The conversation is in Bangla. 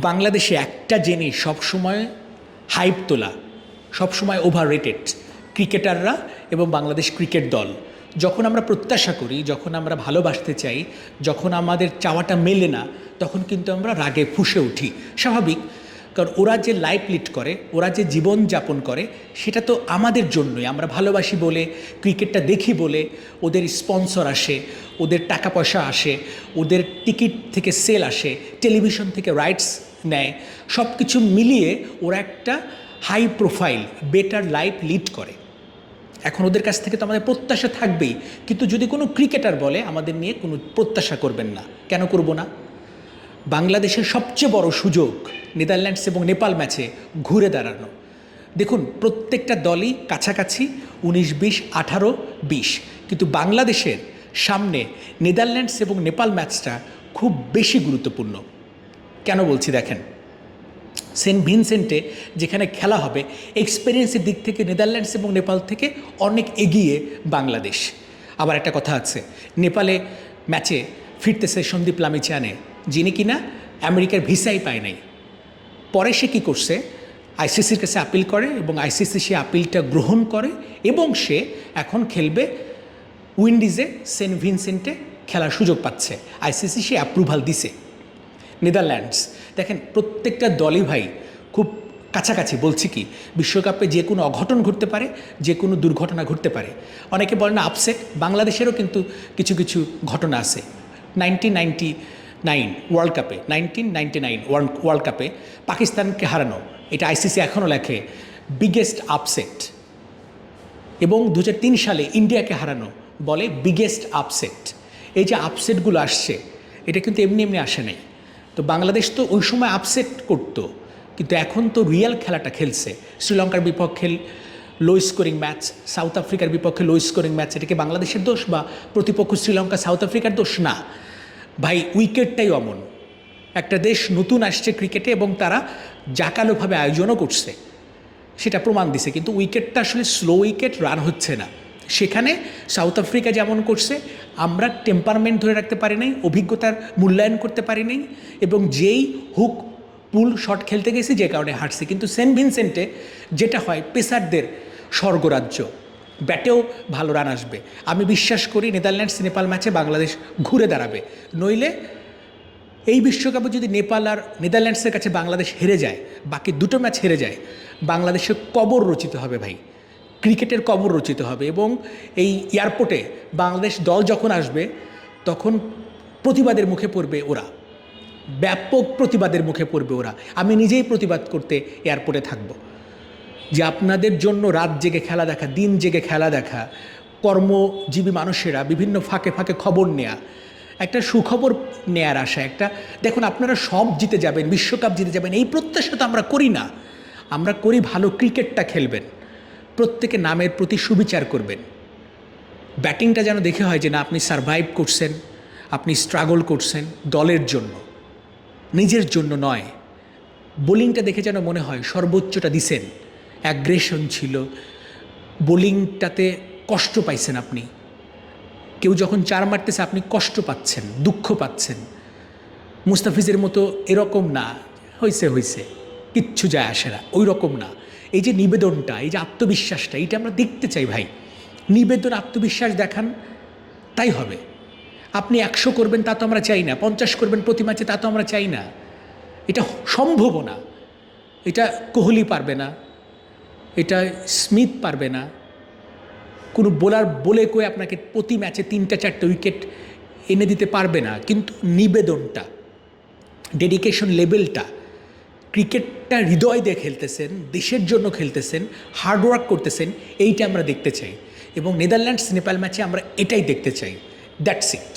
বাংলাদেশে একটা জিনিস সবসময় হাইপ তোলা, সবসময় ওভার রেটেড ক্রিকেটাররা এবং বাংলাদেশ ক্রিকেট দল। যখন আমরা প্রত্যাশা করি, যখন আমরা ভালোবাসতে চাই, যখন আমাদের চাওয়াটা মেলে না, তখন কিন্তু আমরা রাগে ফুঁসে উঠি। স্বাভাবিক, কারণ ওরা যে লাইফ লিড করে, ওরা যে জীবন যাপন করে, সেটা তো আমাদের জন্যই। আমরা ভালোবাসি বলে, ক্রিকেটটা দেখি বলে ওদের স্পন্সর আসে, ওদের টাকা পয়সা আসে, ওদের টিকিট থেকে সেল আসে, টেলিভিশন থেকে রাইটস নেয়, সব কিছু মিলিয়ে ওরা একটা high profile better life lead করে। এখন ওদের কাছ থেকে তো আমাদের প্রত্যাশা থাকবেই, কিন্তু যদি কোনো ক্রিকেটার বলে আমাদের নিয়ে কোনো প্রত্যাশা করবেন না, কেন করব না? বাংলাদেশের সবচেয়ে বড় সুযোগ নেদারল্যান্ডস এবং নেপাল ম্যাচে ঘুরে দাঁড়ানো। দেখুন, প্রত্যেকটা দলই কাছাকাছি 19-20, 18-20, কিন্তু বাংলাদেশের সামনে নেদারল্যান্ডস এবং নেপাল ম্যাচটা খুব বেশি গুরুত্বপূর্ণ। কেন বলছি দেখেন, সেন্ট ভিনসেন্টে যেখানে খেলা হবে, এক্সপিরিয়েন্সের দিক থেকে নেদারল্যান্ডস এবং নেপাল থেকে অনেক এগিয়ে বাংলাদেশ। আবার একটা কথা আছে, নেপালে ম্যাচে ফিরতেছে সন্দীপ লামিছানে, যিনি কিনা আমেরিকার ভিসাই পায় নাই। পরে সে কী করছে, আইসিসির কাছে আপিল করে এবং আইসিসি সে আপিলটা গ্রহণ করে এবং সে এখন খেলবে উইন্ডিজে, সেন্ট ভিনসেন্টে খেলার সুযোগ পাচ্ছে। আইসিসি সে অ্যাপ্রুভাল দিছে। নেদারল্যান্ডস দেখেন, প্রত্যেকটা দলই ভাই খুব কাছাকাছি। বলছি কি, বিশ্বকাপে যে কোনো অঘটন ঘটতে পারে, যে কোনো দুর্ঘটনা ঘটতে পারে। অনেকে বলে না আপসেট, বাংলাদেশেরও কিন্তু কিছু কিছু ঘটনা আছে। 1999 ওয়ার্ল্ড কাপে, 1999 ওয়ার্ল্ড কাপে পাকিস্তানকে হারানো, এটা আইসিসি এখনও লেখে বিগেস্ট আপসেট। এবং 2003 সালে ইন্ডিয়াকে হারানো বলে বিগেস্ট আপসেট। এই যে আপসেটগুলো আসছে, এটা কিন্তু এমনি এমনি আসে নাই। তো বাংলাদেশ তো ওই সময় আপসেট করতো, কিন্তু এখন তো রিয়েল খেলাটা খেলছে। শ্রীলঙ্কার বিপক্ষে লো স্কোরিং ম্যাচ, সাউথ আফ্রিকার বিপক্ষে লো স্কোরিং ম্যাচ, এটাকে বাংলাদেশের দোষ বা প্রতিপক্ষ শ্রীলঙ্কা সাউথ আফ্রিকার দোষ না ভাই, উইকেটটাই অমন। একটা দেশ নতুন আসছে ক্রিকেটে এবং তারা জাঁকালোভাবে আয়োজনও করছে, সেটা প্রমাণ দিছে। কিন্তু উইকেটটা আসলে স্লো উইকেট, রান হচ্ছে না। সেখানে সাউথ আফ্রিকা যেমন করছে, আমরা টেম্পারমেন্ট ধরে রাখতে পারি নাই, অভিজ্ঞতার মূল্যায়ন করতে পারি নাই, এবং যেই হুক পুল শট খেলতে গেছি যে কারণে হারছি। কিন্তু সেন্ট ভিনসেন্টে যেটা হয়, পেসারদের স্বর্গরাজ্য, ব্যাটেও ভালো রান আসবে। আমি বিশ্বাস করি নেদারল্যান্ডস নেপাল ম্যাচে বাংলাদেশ ঘুরে দাঁড়াবে। নইলে এই বিশ্বকাপে যদি নেপাল আর নেদারল্যান্ডসের কাছে বাংলাদেশ হেরে যায়, বাকি দুটো ম্যাচ হেরে যায়, বাংলাদেশের কবর রচিত হবে ভাই, ক্রিকেটের কবর রচিত হবে। এবং এই এয়ারপোর্টে বাংলাদেশ দল যখন আসবে, তখন প্রতিবাদের মুখে পড়বে ওরা, ব্যাপক প্রতিবাদের মুখে পড়বে ওরা। আমি নিজেই প্রতিবাদ করতে এয়ারপোর্টে থাকব, যে আপনাদের জন্য রাত জেগে খেলা দেখা, দিন জেগে খেলা দেখা, কর্মজীবী মানুষেরা বিভিন্ন ফাঁকে ফাঁকে খবর নেয়া, একটা সুখবর নেয়ার আশা। একটা দেখুন, আপনারা সব জিতে যাবেন, বিশ্বকাপ জিতে যাবেন, এই প্রত্যাশা তো আমরা করি না। আমরা করি ভালো ক্রিকেটটা খেলবেন, প্রত্যেকে নামের প্রতি সুবিচার করবেন। ব্যাটিংটা যেন দেখে হয় যে না, আপনি সারভাইভ করছেন, আপনি স্ট্রাগল করছেন দলের জন্য, নিজের জন্য নয়। বোলিংটা দেখে যেন মনে হয় সর্বোচ্চটা দিছেন, অ্যাগ্রেশন ছিল বোলিংটাতে, কষ্ট পাইছেন আপনি। কেউ যখন চার মারতেছে আপনি কষ্ট পাচ্ছেন, দুঃখ পাচ্ছেন। মুস্তাফিজের মতো এরকম না, হয়েছে কিচ্ছু যায় আসে না, ওই রকম না। এই যে নিবেদনটা, এই যে আত্মবিশ্বাসটা, এইটা আমরা দেখতে চাই ভাই। নিবেদন, আত্মবিশ্বাস দেখান, তাই হবে। আপনি 100 করবেন তা তো আমরা চাই না, 50 করবেন প্রতি ম্যাচে তা তো আমরা চাই না। এটা সম্ভব না। এটা কোহলি পারবে না, এটা স্মিথ পারবে না। কোনো বোলার বলে কয়ে আপনাকে প্রতি ম্যাচে 3-4টে উইকেট এনে দিতে পারবে না। কিন্তু নিবেদনটা, ডেডিকেশন লেভেলটা, ক্রিকেটটা হৃদয় দিয়ে খেলতেছেন, দেশের জন্য খেলতেছেন, হার্ডওয়ার্ক করতেছেন, এইটা আমরা দেখতে চাই। এবং নেদারল্যান্ডস নেপাল ম্যাচে আমরা এটাই দেখতে চাই। That's it.